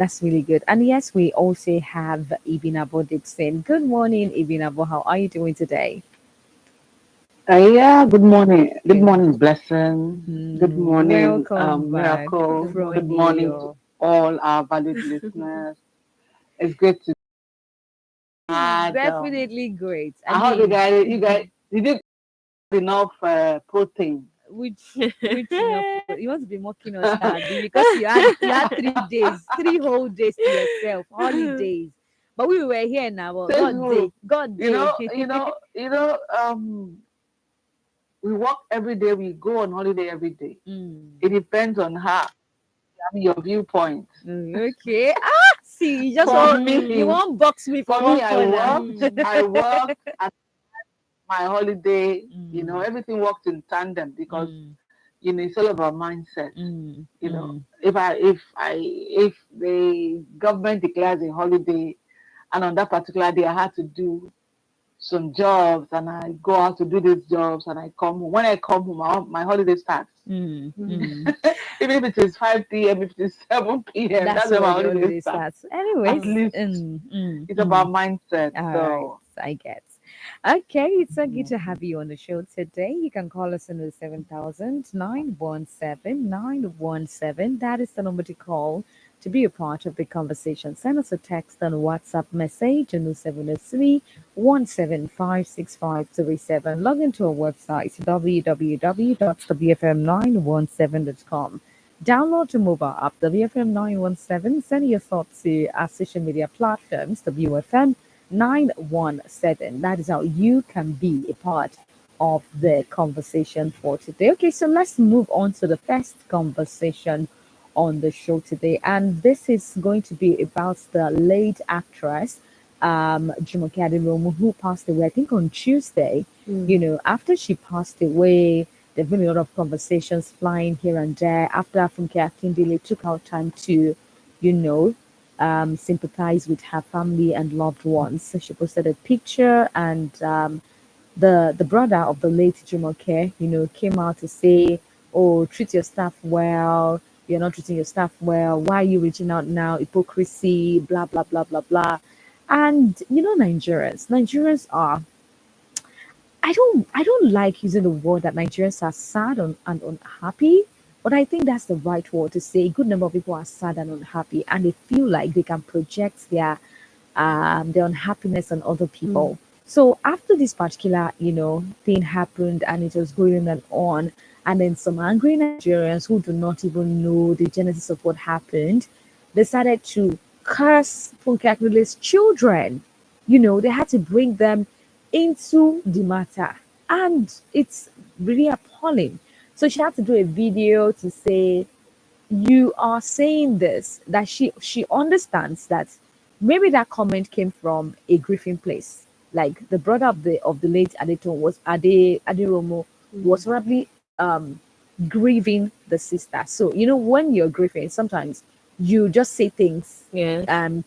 That's really good. And yes, we also have Ibinabo Dixon. Good morning, Ibinabo. How are you doing today? Yeah, good morning. Good Good. morning, Blessing. Good morning, Welcome back Miracle. from Good New morning to York. all our valued listeners. It's great to had. Definitely great. I I hope you mean, guys, did you get enough protein? which you want to be mocking us, Abby, because you had 3 days, 3 whole days to yourself, holidays. But we were here now. Well, Says God day, who? God You day. know, you know, you know. We work every day. We go on holiday every day. Mm. It depends on how. I mean, your viewpoint. Okay. Ah, see, you just For want me, you want box me for for me, one corner. I worked at my holiday. Mm, Everything worked in tandem because mm, it's all about mindset. mm, You know, mm, if the government declares a holiday, and on that particular day I had to do some jobs, and I go out to do these jobs, and I come home. When I come home, my holiday starts. mm, mm. Even if it is 5 p.m., if it is 7 p.m., That's that's when my where the holiday holiday starts. starts. Anyways, At least it's about mindset. all right, So I get. Okay, it's so good to have you on the show today. You can call us on the 7,917 917. That is the number to call to be a part of the conversation. Send us a text and WhatsApp message on 0703 1756537. Log into our website www.wfm917.com. Download the mobile app WFM 917. Send your thoughts to our social media platforms WFM 917. That is how you can be a part of the conversation for today. Okay, so let's move on to the first conversation on the show today. And this is going to be about the late actress, Jumoke Aderomu, who passed away, I think, on Tuesday. After she passed away, there have been a lot of conversations flying here and there. After Funke Akindele took out time to, you know, sympathize with her family and loved ones. So she posted a picture, and the brother of the late Jumoke, came out to say, "Oh, treat your staff well. You're not treating your staff well. Why are you reaching out now? Hypocrisy, blah blah blah blah blah." And Nigerians are, I don't like using the word that Nigerians are sad and unhappy, but I think that's the right word to say. A good number of people are sad and unhappy, and they feel like they can project their unhappiness on other people. So after this particular, thing happened, and it was going on, and then some angry Nigerians who do not even know the genesis of what happened decided to curse Funke Akindele's children. They had to bring them into the matter, and it's really appalling. So she had to do a video to say, you are saying this, that she understands that maybe that comment came from a grieving place. Like the brother of the late Adeton was Aderomo, was probably grieving the sister. So when you're grieving, sometimes you just say things Yes.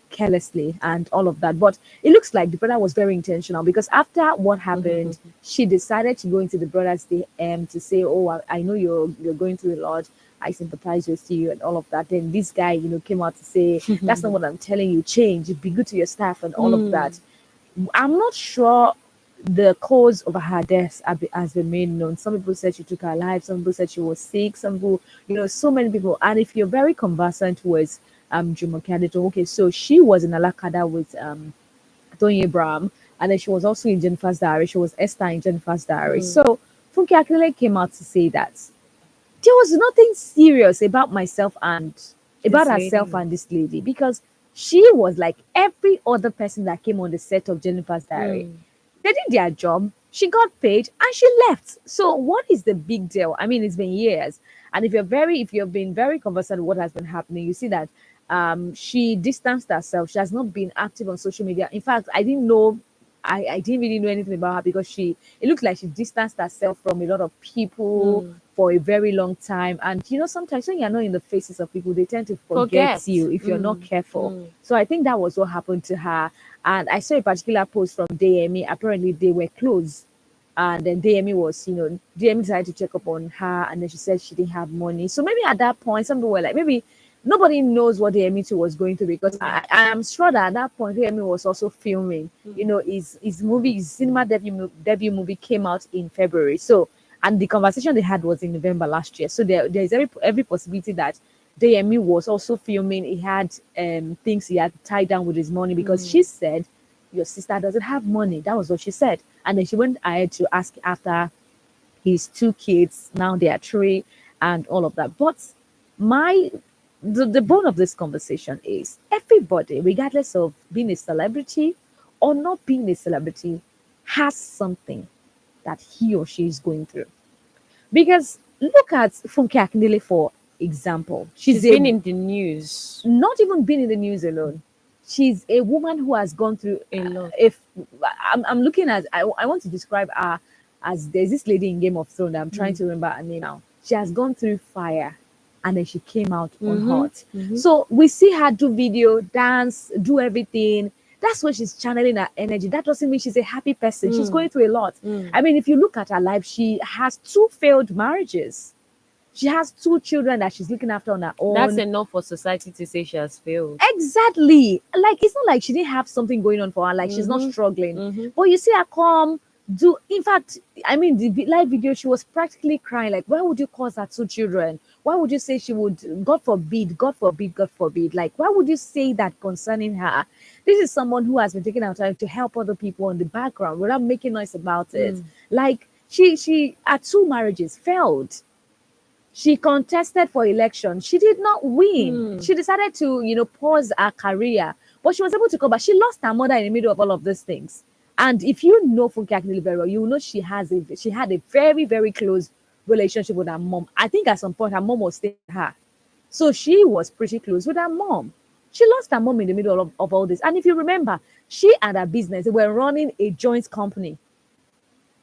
carelessly and all of that. But it looks like the brother was very intentional, because after what happened, she decided to go into the brother's DM to say, "Oh, I know you're going through a lot. I sympathize with you," and all of that. Then this guy, came out to say, "That's not what I'm telling you. Change. Be good to your staff," and all of that. I'm not sure the cause of her death has been made known. Some people said she took her life. Some people said she was sick. Some people, so many people. And if you're very conversant with Jumoke Adeto, okay, so she was in Alakada with Tony Abraham, and then she was also in Jennifer's Diary. She was Esther in Jennifer's Diary. So Funke Akindele came out to say that there was nothing serious about myself and about This herself lady. and this lady, because she was like every other person that came on the set of Jennifer's Diary. They did their job, she got paid, and she left. So what is the big deal? I mean, it's been years, and if you've been very conversant with what has been happening, you see that she distanced herself. She has not been active on social media. In fact, I didn't really know anything about her, because it looked like she distanced herself from a lot of people for a very long time. And sometimes when you're not in the faces of people, they tend to forget Forget. you if you're not careful. So I think that was what happened to her. And I saw a particular post from DME. Apparently they were close. And then DME was, DME decided to check up on her, and then she said she didn't have money. So maybe at that point, some people were like, maybe Nobody knows what the Emi was going through, because I am sure that at that point Emi was also filming. His cinema debut movie came out in February. So, and the conversation they had was in November last year. So there is every possibility that Deyemi was also filming. He had things he had tied down with his money, because she said, "Your sister doesn't have money." That was what she said, and then she went ahead to ask after his two kids. Now they are three, and all of that. But my the bone of this conversation is everybody, regardless of being a celebrity or not being a celebrity, has something that he or she is going through. Because look at Funke Akindele, for example. She's been in the news Not even been in the news alone. She's a woman who has gone through a lot. if I'm looking at I want to describe her as, there's this lady in Game of Thrones that I'm trying to remember her name now. She has gone through fire, and then she came out unhurt. So we see her do video, dance, do everything. That's where she's channeling her energy. That doesn't mean she's a happy person. She's going through a lot. I mean, if you look at her life, she has two failed marriages. She has two children that she's looking after on her own. That's enough for society to say she has failed. Exactly. Like, it's not like she didn't have something going on for her. Like, she's not struggling. But you see her come, do. In fact, I mean, the live video, she was practically crying. Like, why would you cause her two children? Why would you say she would? God forbid, God forbid, God forbid. Like, why would you say that concerning her? This is someone who has been taking her time to help other people in the background without making noise about it. Like, she her two marriages failed. She contested for election. She did not win. She decided to, pause her career, but she was able to come back. She lost her mother in the middle of all of these things. And if you know Funke Akindele very well, you will know she had a very, very close relationship with her mom. I think at some point her mom was staying with her. So she was pretty close with her mom. She lost her mom in the middle of all this. And if you remember, she and her business, they were running a joint company.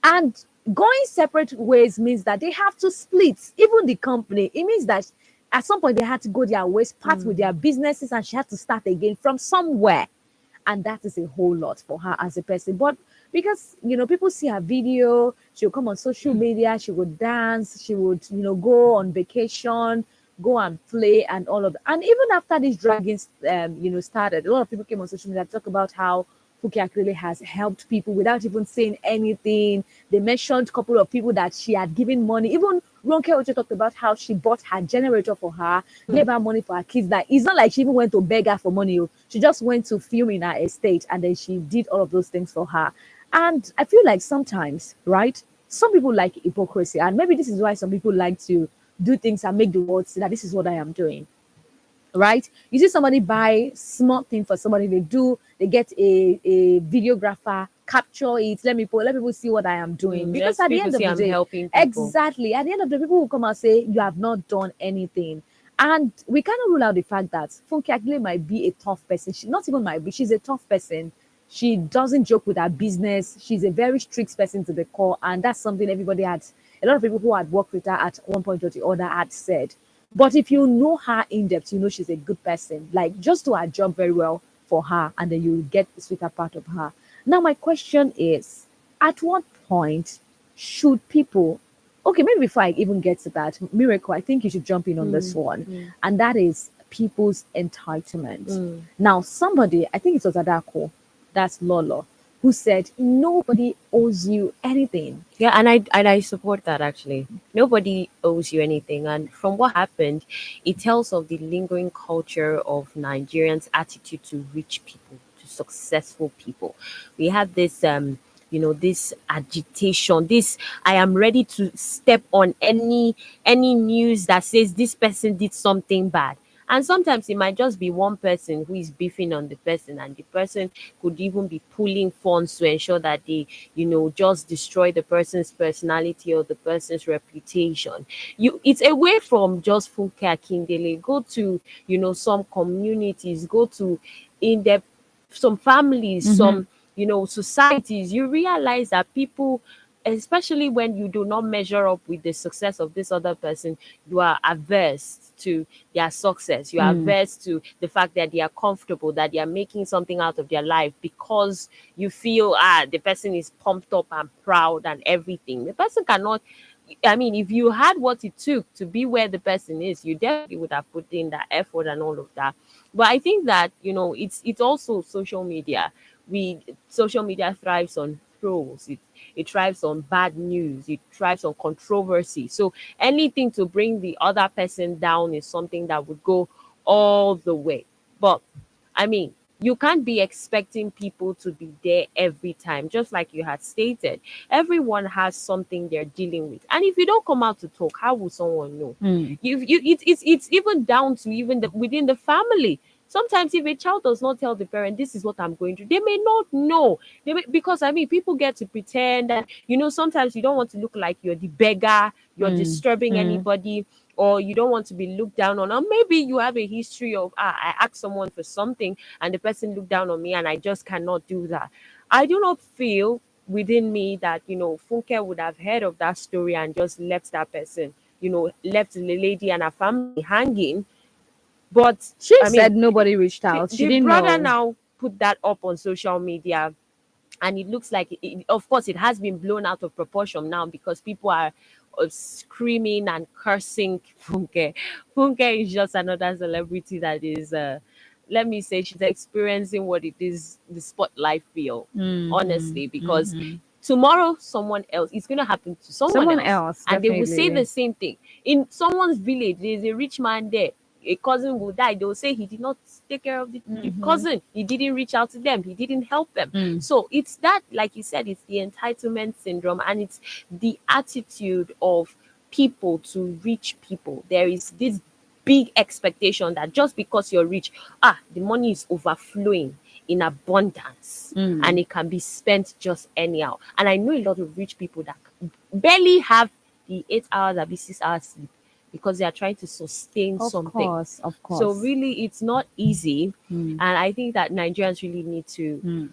And going separate ways means that they have to split, even the company. It means that at some point they had to go their ways, part with their businesses, and she had to start again from somewhere. And that is a whole lot for her as a person. But because, people see her video, she would come on social media, she would dance, she would, go on vacation, go and play and all of that. And even after this dragging, started, a lot of people came on social media to talk about how Funke Akindele has helped people without even saying anything. They mentioned a couple of people that she had given money. Even Ronke Ocho talked about how she bought her generator for her, gave her money for her kids. That it's not like she even went to beg her for money. She just went to film in her estate, and then she did all of those things for her. And I feel like sometimes, right, some people like hypocrisy, and maybe this is why some people like to do things and make the world see that this is what I am doing. Right? You see somebody buy small thing for somebody, they get a videographer, capture it, let people see what I am doing. Because let at the people end of see the I'm day, helping people. exactly, at the end of the day, people will come and say you have not done anything. And we cannot rule out the fact that Funke Akindele might be a tough person. She not even might be, she's a tough person. She doesn't joke with her business. She's a very strict person to the core, and that's something everybody had. A lot of people who had worked with her at one point or the other had said. But if you know her in depth, you know she's a good person. Like, just do her job very well for her, and then you get the sweeter part of her. Now, my question is, at what point should people, okay, maybe before I even get to that, Miracle, I think you should jump in on this one. And that is people's entitlement. Now, somebody, I think it was Adako, that's Lolo, who said, nobody owes you anything. Yeah, and I support that actually. Nobody owes you anything. And from what happened, it tells of the lingering culture of Nigerians' attitude to rich people, to successful people. We have this this agitation, this I am ready to step on any news that says this person did something bad. And sometimes it might just be one person who is beefing on the person, and the person could even be pulling funds to ensure that they, just destroy the person's personality or the person's reputation. It's away from just Funke Akindele. Go to, some communities, go to in the some families, some, societies. You realize that people, especially when you do not measure up with the success of this other person, you are averse to their success. You are averse to the fact that they are comfortable, that they are making something out of their life, because you feel the person is pumped up and proud and everything. The person cannot, I mean, if you had what it took to be where the person is, you definitely would have put in that effort and all of that. But I think that, it's also social media. We Social media thrives on trolls. It thrives on bad news. It thrives on controversy. So anything to bring the other person down is something that would go all the way. But I mean, you can't be expecting people to be there every time, just like you had stated. Everyone has something they're dealing with. And if you don't come out to talk, how will someone know? Mm. It's even down to even within the family. Sometimes if a child does not tell the parent, this is what I'm going through, they may not know. Because I mean, people get to pretend, and sometimes you don't want to look like you're the beggar, you're Mm. disturbing Mm. anybody, or you don't want to be looked down on. Or maybe you have a history of, I asked someone for something and the person looked down on me and I just cannot do that. I do not feel within me that, Funke would have heard of that story and just left that person, left the lady and her family hanging. But She I mean, said nobody reached out. She the didn't brother know. now put that up on social media, and it looks like of course it has been blown out of proportion now because people are screaming and cursing Funke. Funke is just another celebrity that is, let me say, she's experiencing what it is the spotlight feel, Mm-hmm. honestly, because Mm-hmm. tomorrow someone else, it's going to happen to someone Someone else, else, and they will say definitely. the same thing. In someone's village, there's a rich man there, a cousin will die, they'll say he did not take care of the Mm-hmm. cousin, he didn't reach out to them, he didn't help them. Mm. So it's that, like you said, it's the entitlement syndrome, and it's the attitude of people to rich people. There is this big expectation that just because you're rich, the money is overflowing in abundance and Mm. it can be spent just anyhow. And I know a lot of rich people that barely have the 8 hours or the 6 hours sleep because they are trying to sustain Of something. course, of So course. really, it's not easy, Mm. and I think that Nigerians really need to, Mm.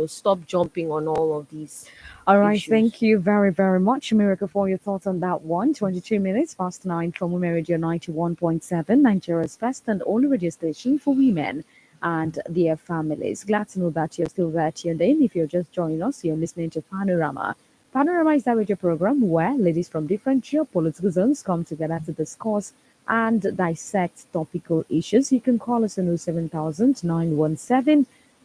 stop jumping on all of these All right, issues. thank you very, very much, Miracle, for your thoughts on that one. 22 minutes past 9 from Women Radio 91.7, Nigeria's first and only radio station for women and their families. Glad to know that you're still there tuned in. If you're just joining us, you're listening to Panorama. Panorama is that radio program where ladies from different geopolitical zones come together to discuss and dissect topical issues. You can call us on 07000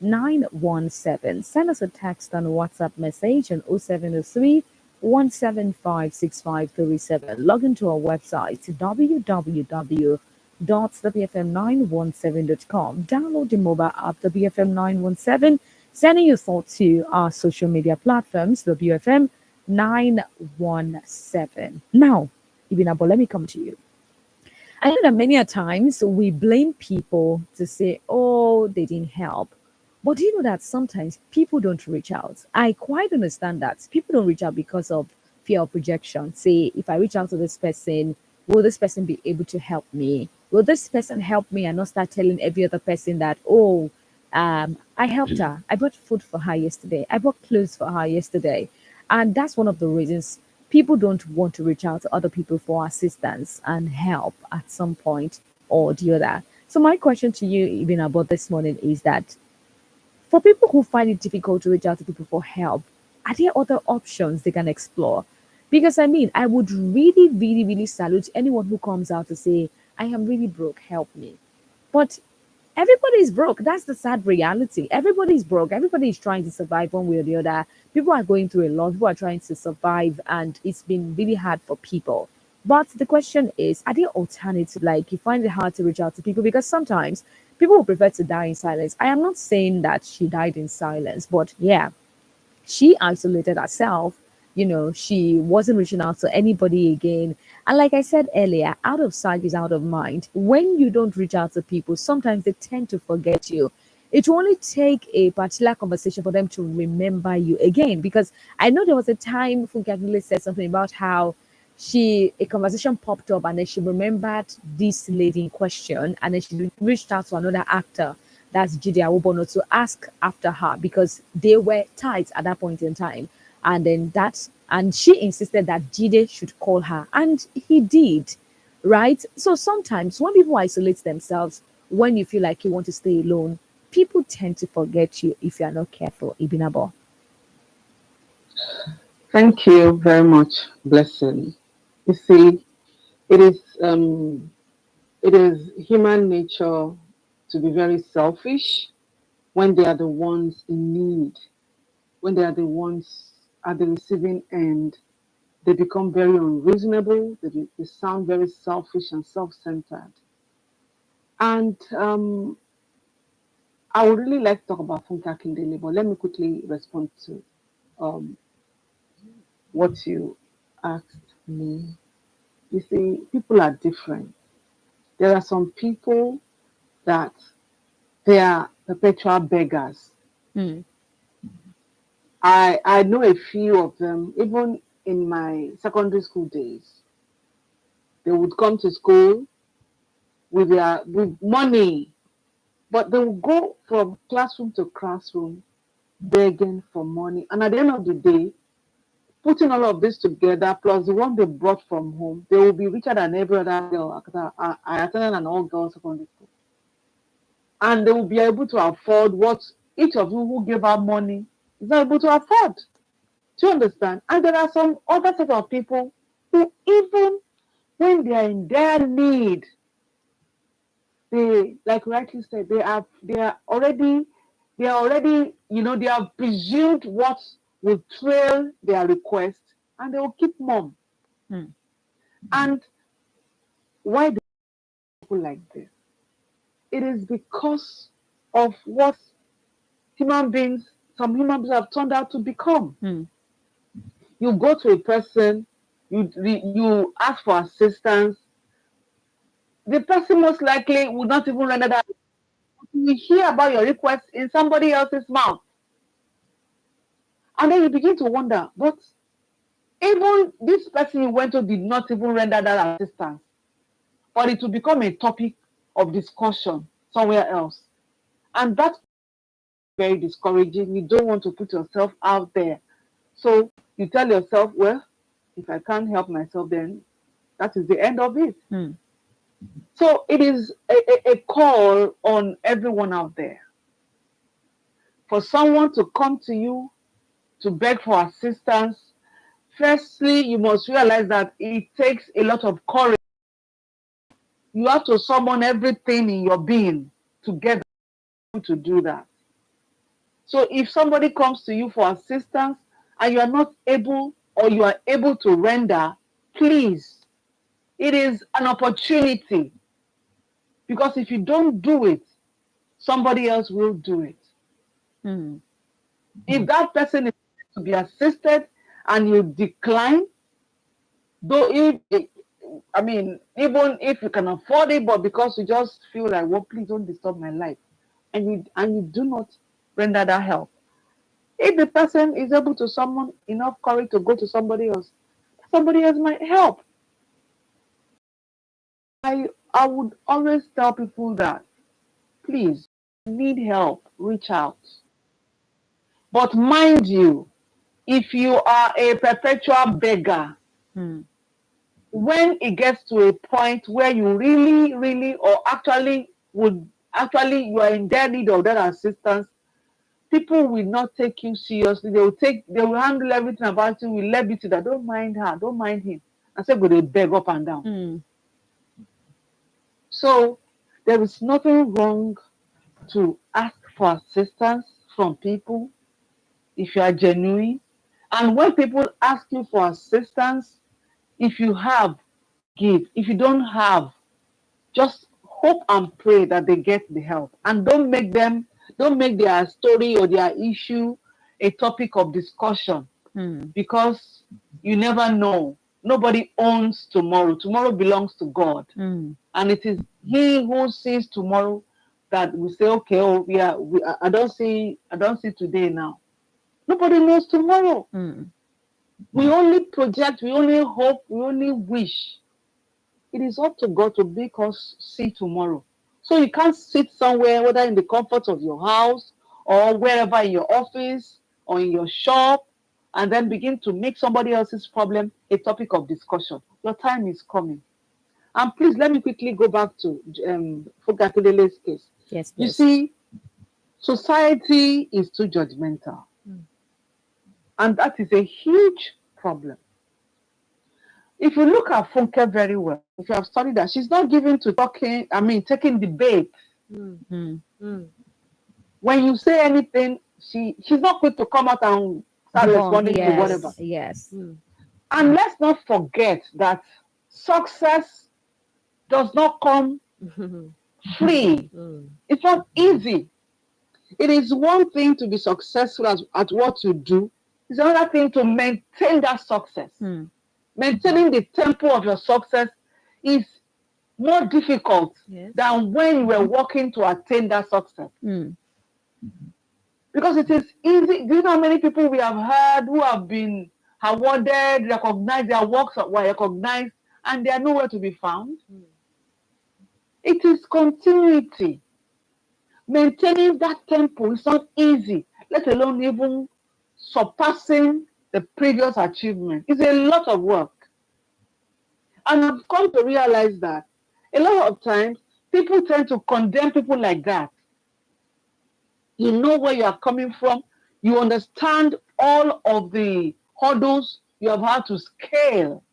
917. Send us a text and WhatsApp message on 0703 1756537. Log into our website www.wfm917.com. Download the mobile app WFM917. Sending your thoughts to our social media platforms WFM 917. Now, Ibinabo, let me come to you. I know that many a times we blame people to say, oh, they didn't help. But do you know that sometimes people don't reach out? I quite understand that. People don't reach out because of fear of rejection. Say, if I reach out to this person, will this person be able to help me? Will this person help me and not start telling every other person that, oh, I helped her. I bought food for her yesterday. I bought clothes for her yesterday. And that's one of the reasons people don't want to reach out to other people for assistance and help at some point or the other. So my question to you, even about this morning, is that for people who find it difficult to reach out to people for help, are there other options they can explore? Because I mean, I would really, really, really salute anyone who comes out to say, I am really broke, help me. But everybody's broke. That's the sad reality. Everybody's broke. Everybody is trying to survive one way or the other. People are going through a lot. People are trying to survive, and it's been really hard for people. But the question is, are there alternatives? Like, you find it hard to reach out to people because sometimes people will prefer to die in silence. I am not saying that she died in silence, but yeah, she isolated herself. She wasn't reaching out to anybody again. And like I said earlier, out of sight is out of mind. When you don't reach out to people, sometimes they tend to forget you. It will only take a particular conversation for them to remember you again. Because I know there was a time Funke said something about how a conversation popped up and then she remembered this lady in question, and then she reached out to another actor, that's Jide Awubono, to ask after her because they were tight at that point in time. And she insisted that Jide should call her, and he did, right? So sometimes when people isolate themselves, when you feel like you want to stay alone, people tend to forget you if you are not careful, Ibinabo. Thank you very much, Blessing. You see, it is um, it is human nature to be very selfish when they are the ones in need, when they are the ones at the receiving end. They become very unreasonable. They sound very selfish and self-centered. And I would really like to talk about Funke Akindele, but let me quickly respond to um, what you asked me. You see, people are different. There are some people that they are perpetual beggars. Hmm. I know a few of them, even in my secondary school days. They would come to school with money, but they would go from classroom to classroom begging for money. And at the end of the day, putting all of this together, plus the one they brought from home, they will be richer than every other girl. I attended an all-girls secondary school. And they will be able to afford what each of you who gave out money is not able to afford. Do you understand? And there are some other set of people who, even when they are in their need, they, like rightly said, they are already, they have presumed what will trail their request, and they will keep mum. Hmm. And why do people like this? It is because of what human beings, some human beings have turned out to become. Hmm. You go to a person, you ask for assistance, the person most likely would not even render that. You hear about your request in somebody else's mouth, and then you begin to wonder, but even this person you went to did not even render that assistance, but it will become a topic of discussion somewhere else, and that's very discouraging. You don't want to put yourself out there, so you tell yourself, well, if I can't help myself, then that is the end of it. Hmm. So it is a call on everyone out there for someone to come to you to beg for assistance. Firstly, you must realize that it takes a lot of courage. You have to summon everything in your being to get to do that. So if somebody comes to you for assistance and you are not able or you are able to render, please, it is an opportunity, because if you don't do it, somebody else will do it. Hmm. If that person is to be assisted and you decline, though if I mean, even if you can afford it, but because you just feel like, well, please don't disturb my life, and you do not render that help. If the person is able to summon enough courage to go to somebody else might help. I would always tell people that, please, need help, reach out. But mind you, if you are a perpetual beggar, Hmm. when it gets to a point where you really, really, or actually you are in their need of that assistance, people will not take you seriously. They will handle everything about you with levity, that don't mind her, don't mind him. And say, go they beg up and down. Hmm. So there is nothing wrong to ask for assistance from people if you are genuine. And when people ask you for assistance, if you have, give. If you don't have, just hope and pray that they get the help. And don't make their story or their issue a topic of discussion, Hmm. because you never know. Nobody owns tomorrow. Tomorrow belongs to God. Hmm. And it is He who sees tomorrow that will say, okay, oh, I don't see today now. Nobody knows tomorrow. Hmm. We only project, we only hope, we only wish. It is up to God to make us see tomorrow. So you can't sit somewhere, whether in the comfort of your house or wherever in your office or in your shop, and then begin to make somebody else's problem a topic of discussion. Your time is coming. And please let me quickly go back to Fogatulele's case. Yes, You please. see, society is too judgmental. Hmm. And that is a huge problem. If you look at Funke very well, if you have studied that, she's not given to taking debate. Mm. Mm. Mm. When you say anything, she's not quick to come out and start Debunk. responding to whatever. Yes. Yes. Mm. And let's not forget that success does not come free. Mm. It's not easy. It is one thing to be successful at what you do. It's another thing to maintain that success. Mm. Maintaining the tempo of your success is more difficult Yes. than when you were working to attain that success. Mm. Because it is easy. Do you know how many people we have heard who have been awarded, recognized, their works were recognized, and they are nowhere to be found? Mm. It is continuity. Maintaining that tempo is not easy, let alone even surpassing the previous achievement. It's a lot of work. And I've come to realize that a lot of times people tend to condemn people like that. You know where you are coming from. You understand all of the hurdles you have had to scale.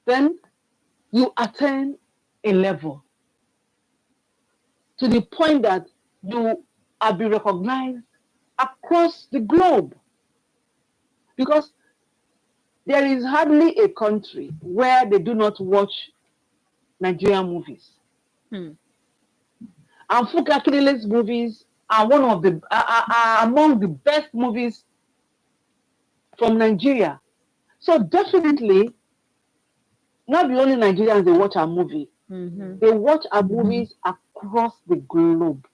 Then you attain a level to the point that you are being recognized across the globe. Because there is hardly a country where they do not watch Nigerian movies. Mm. And Funke Akindele's movies are one of the are among the best movies from Nigeria. So definitely, not the only Nigerians they watch our movie. Mm-hmm. They watch our movies across the globe.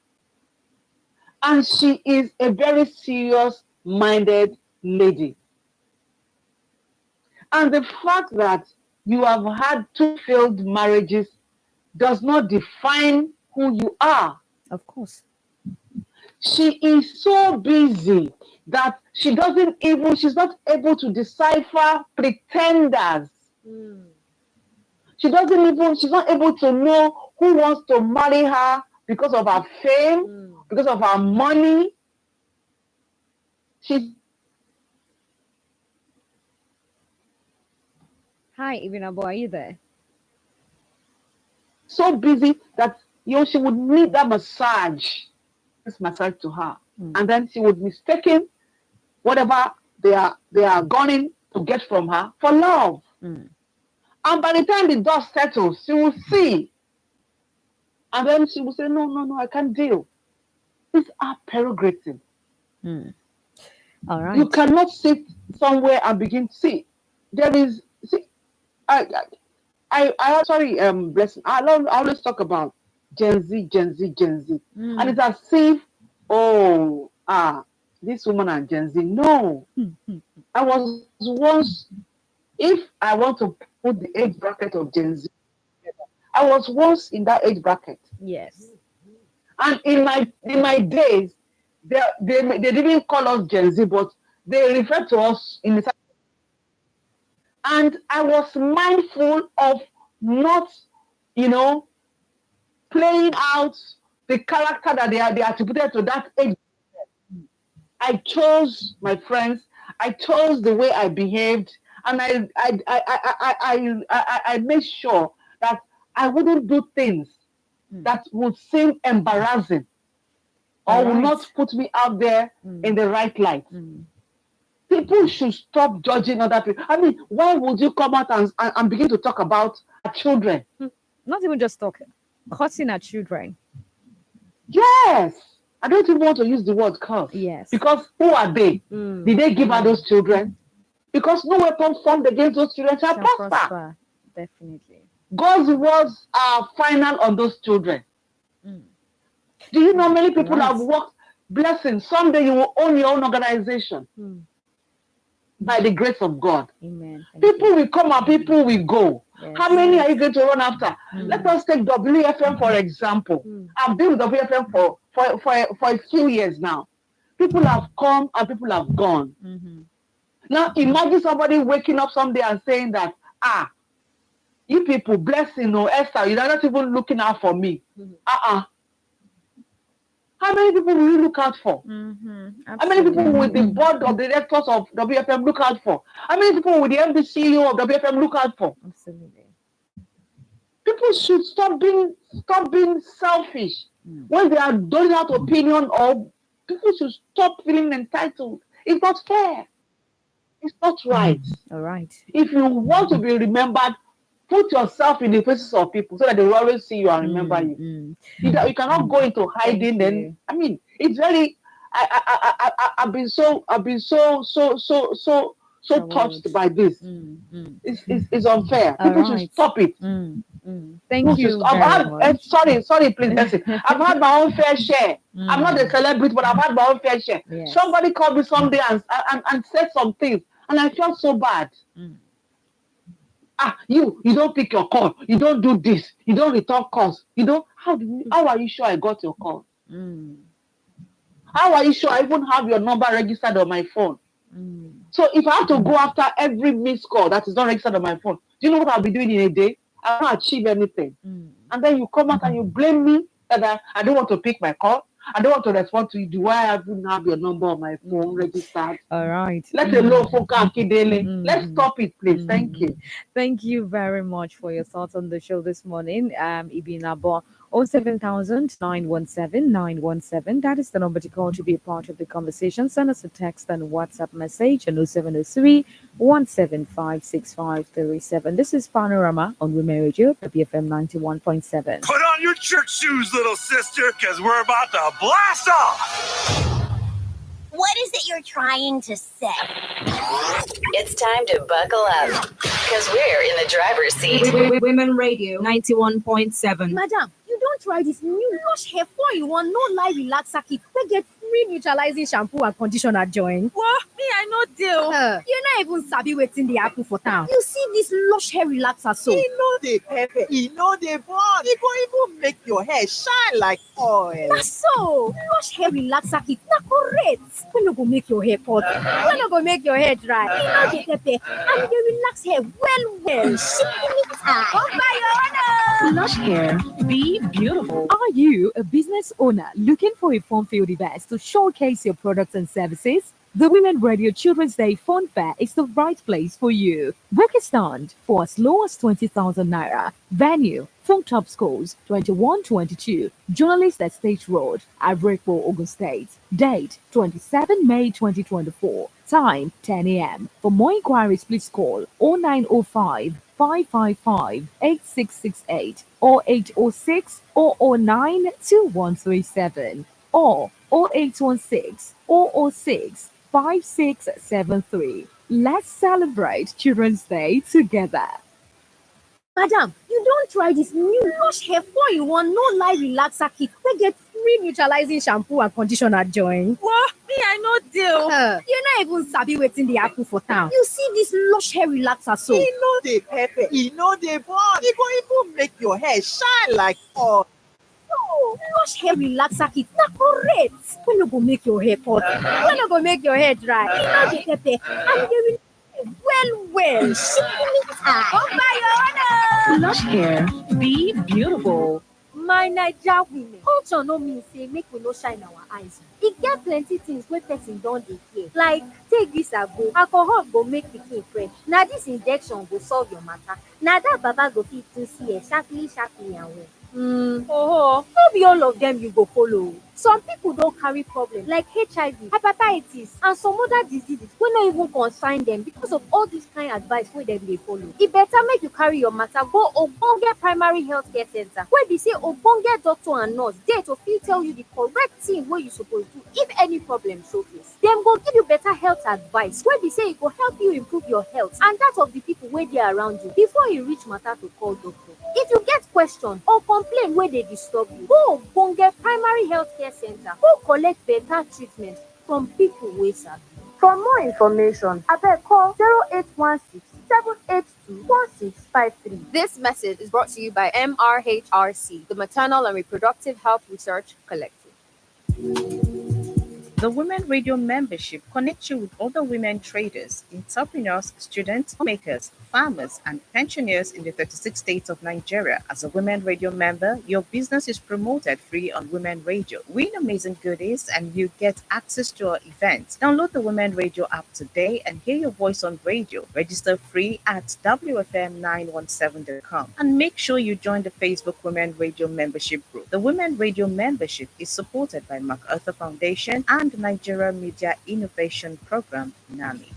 And she is a very serious-minded lady. And the fact that you have had 2 failed marriages does not define who you are. Of course. She is so busy that she's not able to decipher pretenders. Mm. She's not able to know who wants to marry her because of her fame, Mm. because of her money. She's Hi, Ibinabo, are you there? so busy that she would need that this massage to her, and then she would mistake whatever they are gunning to get from her for love. Mm. And by the time the dust settles, she will see, and then she will say, "No, I can't deal." These are prerogative. Mm. All You right. cannot sit somewhere and begin to see. There is see. I actually blessing. I always talk about Gen Z, and Mm. it's as if this woman and Gen Z. No, I was once. If I want to put the age bracket of Gen Z, I was once in that age bracket, Yes. and in my days, they didn't call us Gen Z, but they referred to us in the. And I was mindful of not, playing out the character that they attributed to that age. I chose my friends. I chose the way I behaved, and I made sure that I wouldn't do things that would seem embarrassing or All would right. not put me out there in the right light. Mm. People should stop judging other people. I mean, why would you come out and begin to talk about children? Not even just talking, cursing at children. Yes. I don't even want to use the word curse. Yes. Because who are they? Mm. Did they give her those children? Because no weapon formed against those children shall Shall prosper. prosper. Definitely. God's words are final on those children. Mm. Do you know many people Right. have worked blessing? Someday you will own your own organization Mm. by the grace of God. Amen. Thank People you. will come and people will go. Yes. How many are you going to run after? Mm. Let us take WFM for example. Mm. I've been with WFM for a few years now. People have come and people have gone. Mm-hmm. Now imagine somebody waking up someday and saying that, you people, blessing or Esther, you're not even looking out for me. Mhm. How many people will you look out for? How many people Absolutely. will the board of directors of WFM look out for? How many people will the MD CEO of WFM look out for? Absolutely. People should stop being selfish Mm. when they are doling out opinion, or people should stop feeling entitled. It's not fair. It's not right. All right. If you want to be remembered, put yourself in the faces of people so that they will always see you and remember Mm, you. mm. You cannot go into Thank hiding. Then you. I mean, it's very. I've been so Troubled. touched by this. Mm, mm. It's unfair. All People should right. stop it. Thank you I've very had, much. sorry, please, listen. I've had my own fair share. I'm not a Mm, celebrity, but I've had my own fair share. yes. Somebody called me someday and said some things, and I felt so bad. Mm, You don't pick your call. You don't do this. You don't return calls. You don't. How are you sure I got your call? mm, How are you sure I even have your number registered on my phone? mm, So if I have to go after every missed call that is not registered on my phone, do you know what I'll be doing in a day? I won't achieve anything. mm. And then you come out and you blame me that I don't want to pick my call. I don't want to respond to you. Do I even have your number on my phone registered? All right. Let alone Foka Akindele. Let's Mm, stop it, please. Thank mm. you. Thank you very much for your thoughts on the show this morning. Ibinabo 07000 That is the number to call to be a part of the conversation. Send us a text and WhatsApp message on 0703 1756537. This is Panorama on Women Radio, WFM 91.7. Put on your church shoes, little sister, because we're about to blast off. What is it you're trying to say? It's time to buckle up because we're in the driver's seat. Women Radio 91.7. Madam, you don't try this new lush hair for you want no lie relaxer kit. We get free neutralizing shampoo and conditioner join. What? Me, I know deal. You're not even sabi waiting the apple for town. You see this lush hair relaxer so. E no dey pepper, e no dey burn. E go even make your hair shine like oil. That's so. Lush hair relaxer kit na correct. We no go make your hair cut. We no go make your hair dry. E no dey pepper and dey relax hair well. Simply time. Come buy your own. Lush hair, be beautiful. Are you a business owner looking for a fun-filled event to showcase your products and services? The Women Radio Children's Day Fun Fair is the right place for you. Book a stand for as low as 20,000 naira. Venue, Funk Top Schools, 2122, Journalist Estate Road, Avrepo, Ogun State. Date, 27 May 2024. Time, 10 a.m. For more inquiries, please call 0905 555 8668 or 806 009 2137 or 0816 006 5673. Let's celebrate Children's Day together. Madam, you don't try this new lush hair for you want no lie relaxer kit. We get free neutralizing shampoo and conditioner join. What? Me, I know deal. You're not even sabi waiting the apple for town. You see this lush hair relaxer so. E no dey pepper, e no dey burn. E go even make your hair shine like oil. Oh, lush hair relaxer kit na correct. We no go make your hair cut. We no go make your hair dry. E no dey pepper and dey relax well. Simply time. Come buy your own. Lush hair, be beautiful. My Naija women, culture no mean say make we no shine our eyes. E get plenty things wey person don dey hear. Like take this agbo, alcohol go make pikin fresh. Na this injection go solve your matter. Na that baba go fit to see sharply and well. No be all of them you go follow. Some people don carry problem like HIV, hepatitis, and some other diseases wey no even concern them because of all this kind advice wey dem dey follow. E better make you carry your matter go ogbonge primary health care center wey be say ogbonge doctor and nurse dey to fit tell you the correct thing wey you suppose do if any problem show face. Dem go give you better health advice wey be say e go help you improve your health and that of the people wey dey around you before e reach matter to call doctor. If you get question or complain wey dey disturb you, go ogbonge primary health care center go collect better treatment from people wey sabi. For more information, abeg call 0816 782 1653. This message is brought to you by MRHRC, the Maternal and Reproductive Health Research Collective. The Women Radio membership connects you with other women traders, entrepreneurs, students, makers, farmers, and pensioners in the 36 states of Nigeria. As a Women Radio member, your business is promoted free on Women Radio. Win amazing goodies and you get access to our events. Download the Women Radio app today and hear your voice on radio. Register free at WFM917.com and make sure you join the Facebook Women Radio membership group. The Women Radio membership is supported by MacArthur Foundation and Nigeria Media Innovation Program, NAMI.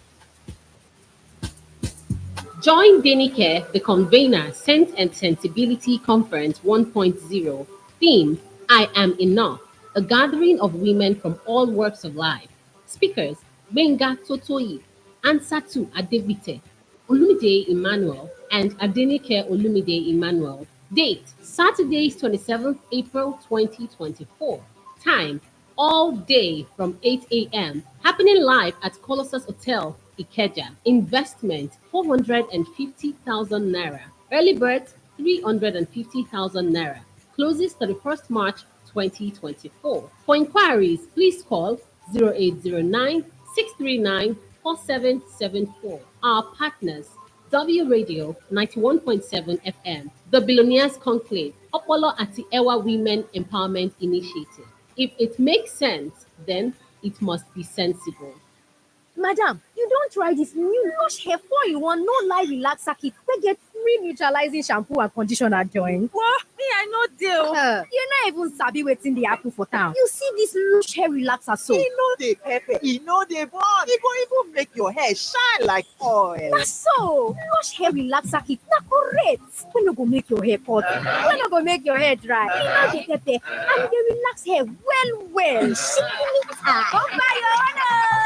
Join Denike, the convener, Sense and Sensibility Conference 1.0, theme, I Am Enough, a gathering of women from all walks of life. Speakers, Benga Totoyi, Ansatu Adebite, Olumide Emmanuel, and Adenike Olumide Emmanuel. Date, Saturday, 27th April 2024. Time, all day from 8 a.m. Happening live at Colossus Hotel, Ikeja. Investment, 450,000 naira. Early bird, 350,000 naira. Closes 31st March 2024. For inquiries, please call 0809 639 4774. Our partners, W Radio 91.7 FM, The Billionaires Conclave, Opolo Ati Ewa Women Empowerment Initiative. If it makes sense, then it must be sensible. Madam, you don't try this new Lush hair 4-in-1 no lie relaxer kit wey get free neutralizing shampoo and conditioner join. What? Me, I no deal. You no even sabi wetin dey happen for town. You see this Lush hair relaxer so. E no dey pepper, e no dey burn. E go even make your hair shine like oil. Na so, Lush hair relaxer kit na correct. Wey no go make your hair cut, wey no go make your hair dry. E no dey pepper and e dey relax hair well. Simply time. Come buy your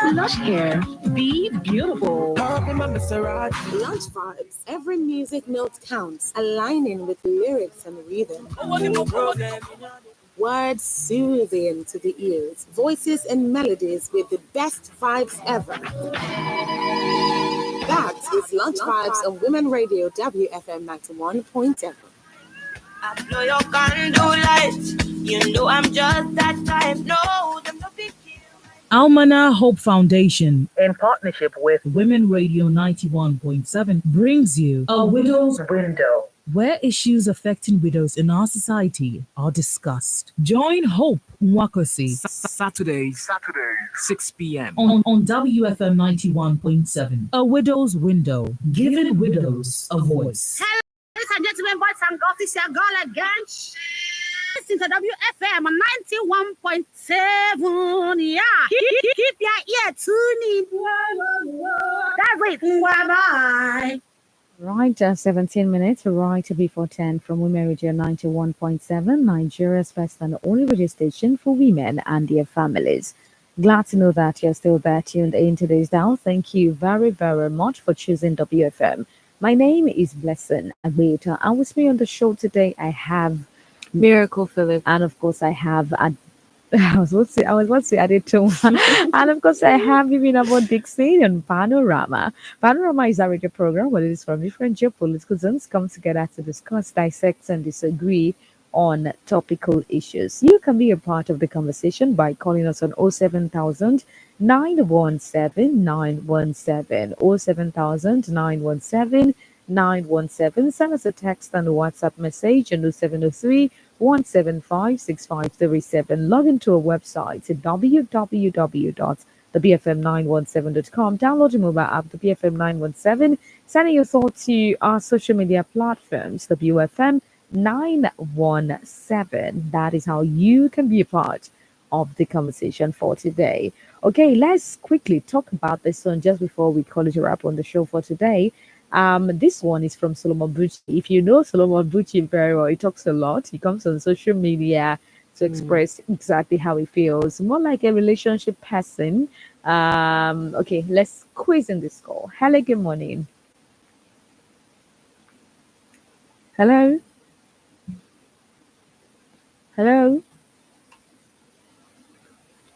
own. Lush hair, be beautiful. Lunch vibes. Every music note counts, aligning with lyrics and rhythm. Words soothing to the ears, voices and melodies with the best vibes ever. That is Lunch Vibes on Women Radio WFM 91.7. I blow your candle light. You know I'm just that type. No, them no big. Almana Hope Foundation, in partnership with Women Radio 91.7, brings you A Widow's Window, where issues affecting widows in our society are discussed. Join Hope Nwakosi Saturdays, 6 p.m. on WFM 91.7. A Widow's Window, giving widows a voice. Hello, ladies and gentlemen, boys and girls, it's your girl again. Listen to WFM 91.7. Yeah, keep your ear tuning. That's it. Bye-bye. Right, 17 minutes, right before 10 from Women Radio 91.7, Nigeria's first and only radio station for women and their families. Glad to know that you're still there tuned in today's dial. Thank you very, very much for choosing WFM. My name is Blessing Agbeta, and with me on the show today, I have Miracle Philip. And of course, I have I was about to say added to and of course I have even about Dixie and Panorama. Panorama is a radio program where it is from different geopolitical zones come together to discuss, dissect, and disagree on topical issues. You can be a part of the conversation by calling us on 07000 917 917 07000 917 917. Send us a text and a WhatsApp message on 0703 175 6537. Log into our website at www.thebfm917.com. Download the mobile app, the BFM 917. Sending your thoughts to our social media platforms, the BFM 917. That is how you can be a part of the conversation for today. Okay, let's quickly talk about this one just before we call it a wrap on the show for today. This one is from Solomon Bucci. If you know Solomon Bucci very well, he talks a lot. He comes on social media to express exactly how he feels, more like a relationship person. Okay, let's quiz in this call. Hello, good morning. Hello. Hello.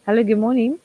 Hello, good morning.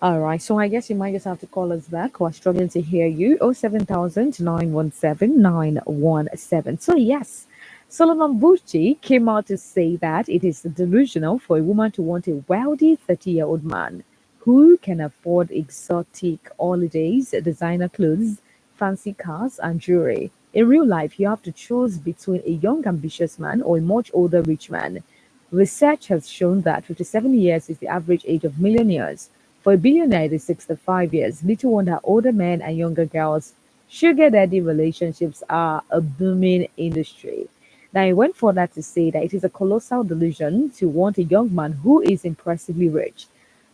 All right, so I guess you might just have to call us back. We're struggling to hear you. 07000 917 917. So yes, Solomon Bucci came out to say that it is delusional for a woman to want a wealthy 30-year-old man who can afford exotic holidays, designer clothes, fancy cars, and jewelry. In real life, you have to choose between a young, ambitious man or a much older, rich man. Research has shown that 57 years is the average age of millionaires. For a billionaire, it is 65 years. Little wonder older men and younger girls. Sugar daddy relationships are a booming industry. Now, he went further to say that it is a colossal delusion to want a young man who is impressively rich.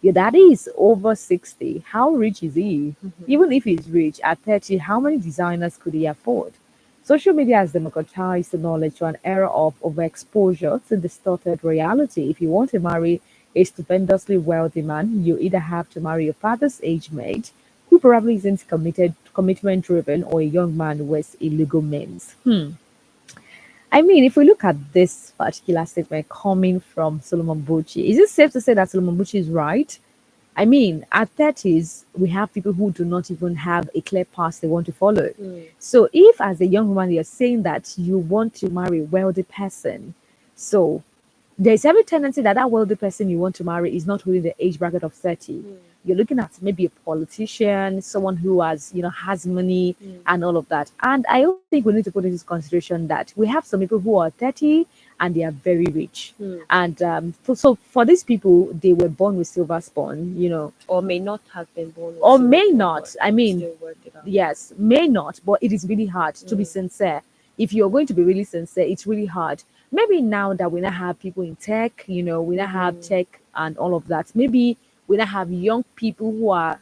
Your daddy is over 60. How rich is he? Even if he's rich, at 30, how many designers could he afford? Social media has democratized the knowledge to an era of overexposure to distorted reality. If you want to marry a stupendously wealthy man, you either have to marry your father's age mate, who probably isn't commitment driven, or a young man with illegal means. I mean, if we look at this particular statement coming from Solomon Bucci, is it safe to say that Solomon Bucci is right? I mean, at 30s, we have people who do not even have a clear path they want to follow. So, if as a young woman you're saying that you want to marry a wealthy person, so there's every tendency that that wealthy person you want to marry is not within the age bracket of 30. You're looking at maybe a politician, someone who has money and all of that. And I also think we need to put into consideration that we have some people who are 30 and they are very rich. And so for these people, they were born with silver spoon, or may not have been born with or silver may spoon, not. but I mean, still work it out. yes, may not, but it is really hard to be sincere. If you're going to be really sincere, it's really hard. Maybe now that we now have people in tech, we now have tech and all of that. Maybe we now have young people who are,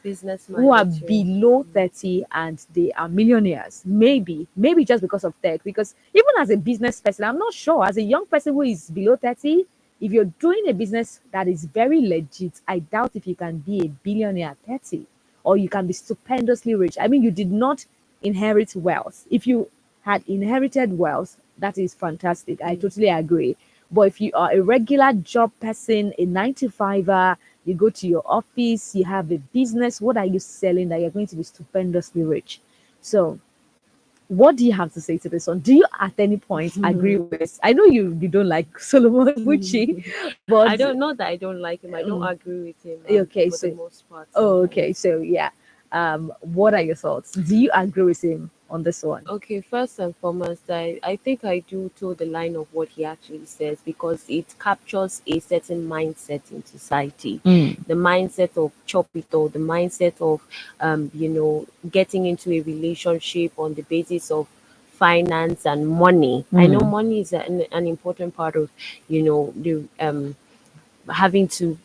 Business who are minded too. below 30 and they are millionaires. Maybe just because of tech. Because even as a business person, I'm not sure. As a young person who is below 30, if you're doing a business that is very legit, I doubt if you can be a billionaire at 30 or you can be stupendously rich. I mean, you did not inherit wealth. If you had inherited wealth, that is fantastic. I totally agree. But if you are a regular job person, a 9 to 5er, you go to your office, you have a business, what are you selling that you're going to be stupendously rich? So, what do you have to say to this one? Do you at any point agree with this? I know you don't like Solomon Bucci, but I don't know that I don't like him. I don't agree with him okay, for so the most part. okay, so yeah. What are your thoughts? Do you agree with him on this one? Okay, first and foremost, I think I do toe the line of what he actually says because it captures a certain mindset in society. The mindset of chop it all, the mindset of, getting into a relationship on the basis of finance and money. I know money is an important part of, the having to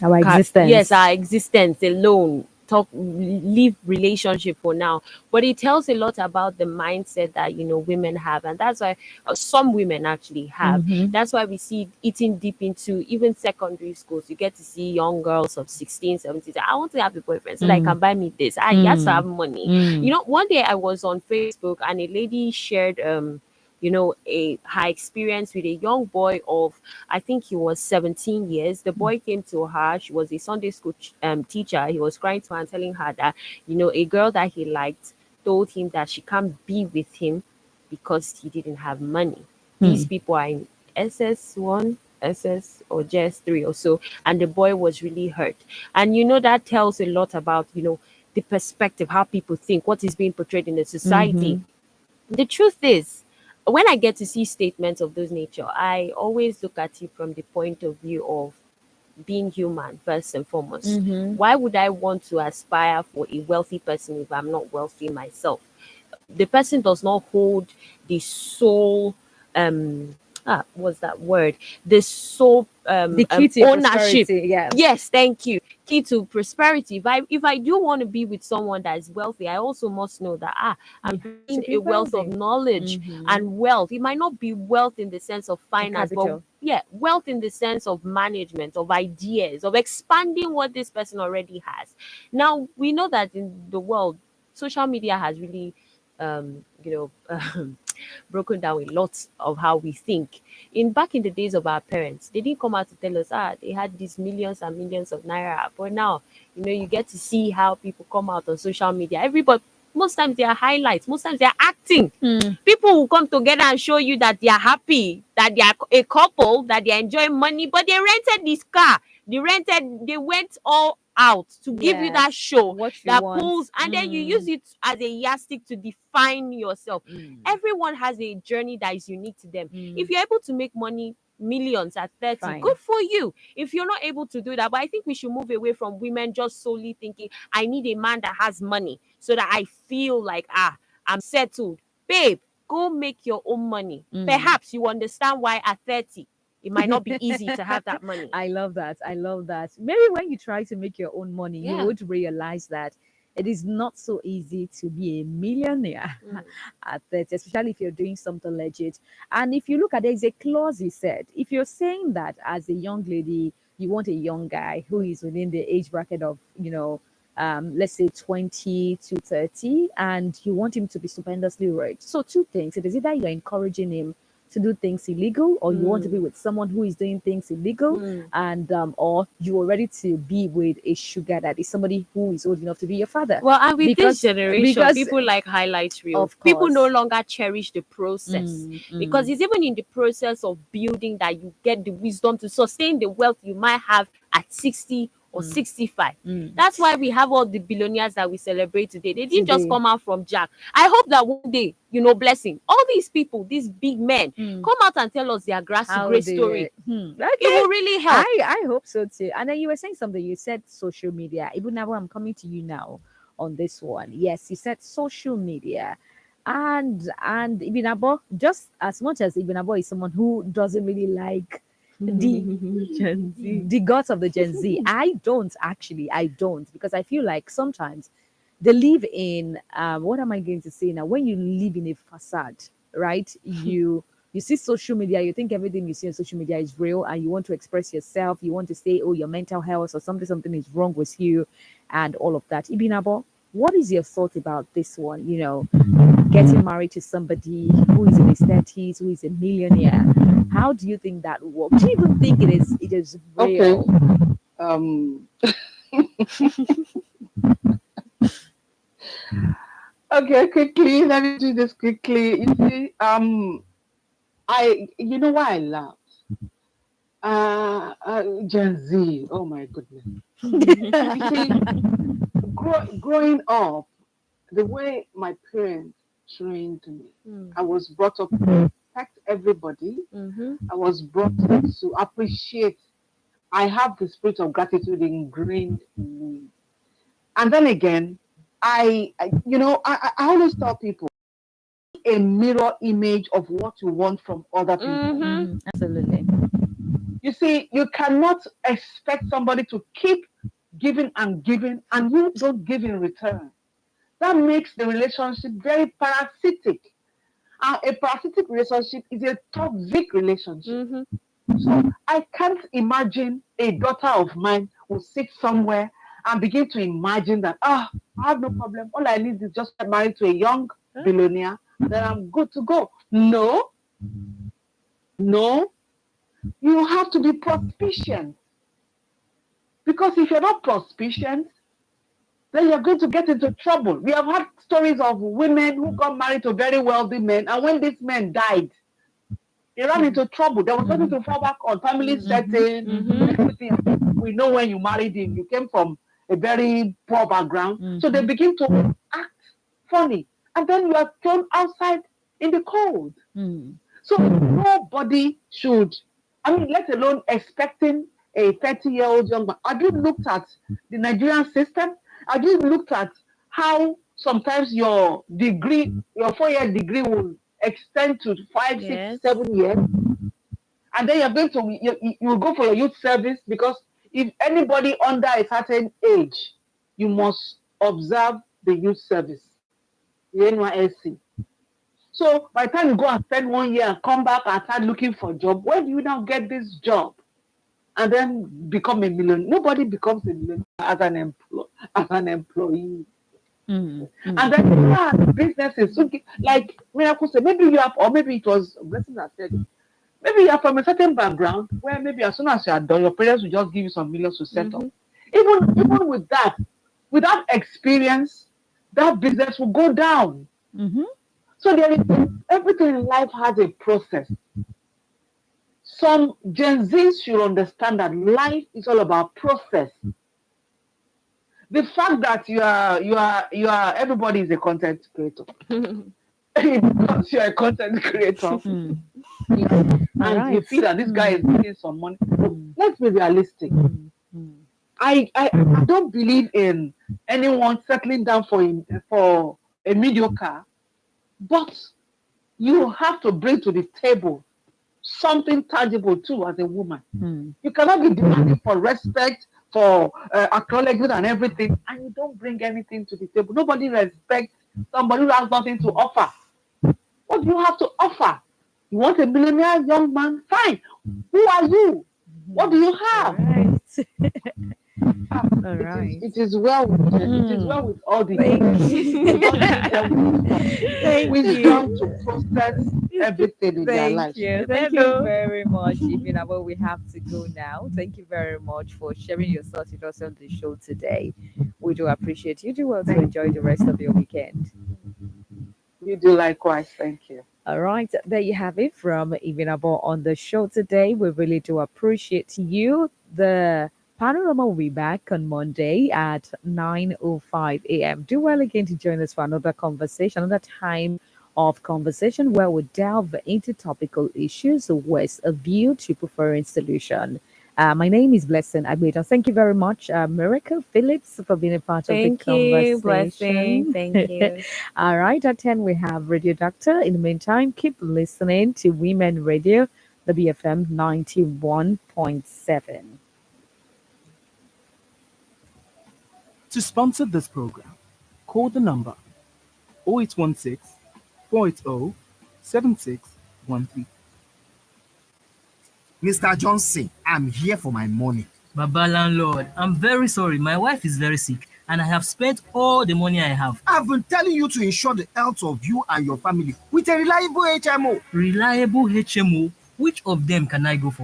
Our existence. yes, our existence alone. Talk, leave relationship for now, but it tells a lot about the mindset that women have, and that's why some women actually have. That's why we see it eating deep into even secondary schools. You get to see young girls of 16, 17 say, I want to have a boyfriend so that I can buy me this. I yes, to have money. One day I was on Facebook and a lady shared her experience with a young boy of, I think he was 17 years. The boy came to her. She was a Sunday school teacher. He was crying to her and telling her that, a girl that he liked told him that she can't be with him because he didn't have money. These people are in SS1, SS or JS3 or so, and the boy was really hurt. And that tells a lot about, the perspective, how people think, what is being portrayed in the society. The truth is, when I get to see statements of this nature, I always look at it from the point of view of being human first and foremost. Why would I want to aspire for a wealthy person if I'm not wealthy myself? The person does not hold the sole what's that word? The sole The key to ownership. prosperity, yeah. Yes, thank you. Key to prosperity. If I do want to be with someone that is wealthy, I also must know that I'm bringing a wealth of knowledge and wealth. It might not be wealth in the sense of finance, but capital. yeah, wealth in the sense of management, of ideas, of expanding what this person already has. Now we know that in the world, social media has really broken down a lot of how we think. Back in the days of our parents, they didn't come out to tell us they had these millions and millions of naira. But now, you get to see how people come out on social media. Everybody, most times they are highlights, most times they are acting. Mm. People will come together and show you that they are happy, that they are a couple, that they are enjoying money, but they rented this car, they went all out to give you that Yes. show What you that want. pulls, and then you use it as a yardstick to define yourself. Everyone has a journey that is unique to them. If you're able to make money, millions at 30, Fine. good for you. If you're not able to do that, but I think we should move away from women just solely thinking, I need a man that has money so that I feel like, I'm settled. Babe, go make your own money. Perhaps you understand why at 30 it might not be easy to have that money. I love that. I love that. Maybe when you try to make your own money, you Yeah. would realize that it is not so easy to be a millionaire at 30, especially if you're doing something legit. And if you look at it, there's a clause he said. If you're saying that as a young lady, you want a young guy who is within the age bracket of, let's say 20 to 30, and you want him to be stupendously rich. So two things. It is either you're encouraging him to do things illegal, or you want to be with someone who is doing things illegal, and or you are ready to be with a sugar daddy, somebody who is old enough to be your father. Well, and with this generation, because people like highlight reel. Of People course. no longer cherish the process because it's even in the process of building that you get the wisdom to sustain the wealth you might have at 60 or 65. That's why we have all the billionaires that we celebrate today. They didn't just come out from Jack. I hope that one day, blessing, all these people, these big men, come out and tell us their grass to great story. Okay. It will really help. I hope so too. And then you were saying something. You said social media. Even now, I'm coming to you now on this one. Yes, you said social media. And Ibinabo, just as much as Ibinabo is someone who doesn't really like the gods of the Gen Z. I don't, because I feel like sometimes they live in what am I going to say now? When you live in a facade, right? You see social media, you think everything you see on social media is real, and you want to express yourself, you want to say, oh, your mental health or something is wrong with you, and all of that. Ibinabo, what is your thought about this one? Getting married to somebody who is in his 30s, who is a millionaire. How do you think that works? Do you even think it is real? Okay, quickly, let me do this quickly. You see, you know why I laughed? Gen Z, oh my goodness. You see, growing up, the way my parents trained me, I was brought up to respect everybody. I was brought up to appreciate. I have the spirit of gratitude ingrained in me. And then again, I always tell people, a mirror image of what you want from other people. Absolutely. You see, you cannot expect somebody to keep giving and giving, and you don't give in return. That makes the relationship very parasitic. A parasitic relationship is a toxic relationship. So I can't imagine a daughter of mine will sit somewhere and begin to imagine that, I have no problem. All I need is just get married to a young billionaire, and then I'm good to go. No. You have to be proficient. Because if you're not proficient, then you're going to get into trouble. We have had stories of women who got married to very wealthy men, and when these men died, they ran into trouble. There was nothing to fall back on. Family setting, everything. We know when you married him, you came from a very poor background. So they begin to act funny. And then you are thrown outside in the cold. So nobody should, let alone expecting a 30-year-old young man. Have you looked at the Nigerian system? Have you looked at how sometimes your 4-year degree will extend to 5, 6, 7 years? And then you're going to, you will go for your youth service, because if anybody under a certain age, you must observe the youth service, the NYSC. So by the time you go and spend 1 year and come back and start looking for a job, where do you now get this job? And then become a millionaire. Nobody becomes a millionaire as an employee. And then businesses, like Miracle said, maybe you have, or maybe it was Blessing that said it. Maybe you are from a certain background where maybe as soon as you are done, your parents will just give you some millions to set up. Even with that, without experience, that business will go down. So everything in life has a process. Some Gen Zs should understand that life is all about process. The fact that you are everybody is a content creator. Because you're a content creator, and you feel that this guy is making some money. Let's be realistic. I don't believe in anyone settling down for a mediocre, but you have to bring to the table something tangible too as a woman. You cannot be demanding for respect, for acknowledgement and everything, and you don't bring anything to the table. Nobody respects somebody who has nothing to offer. What do you have to offer? You want a millionaire young man? Fine. Who are you? What do you have? All right. It is well with them. It is well with all the wisdom to process everything in their lives. Thank you very much. Even though we have to go now, thank you very much for sharing your thoughts with us on the show today. We do appreciate you. Do well to enjoy the rest of your weekend. You do likewise. Thank you. All right, there you have it from Ivinabo on the show today. We really do appreciate you. The Panorama will be back on Monday at 9:05 a.m. Do well again to join us for another conversation, another time of conversation where we delve into topical issues with a view to preferring solution. My name is Blessing Agbeton. Thank you very much, Miracle Phillips, for being a part of the conversation. Blessing. Thank you. All right, at 10 we have Radio Doctor. In the meantime, keep listening to Women Radio, the BFM 91.7. To sponsor this program, call the number 0816 480 7613. Mr. Johnson, I'm here for my money. Baba landlord, I'm very sorry. My wife is very sick and I have spent all the money I have. I've been telling you to ensure the health of you and your family with a reliable HMO. Reliable HMO? Which of them can I go for?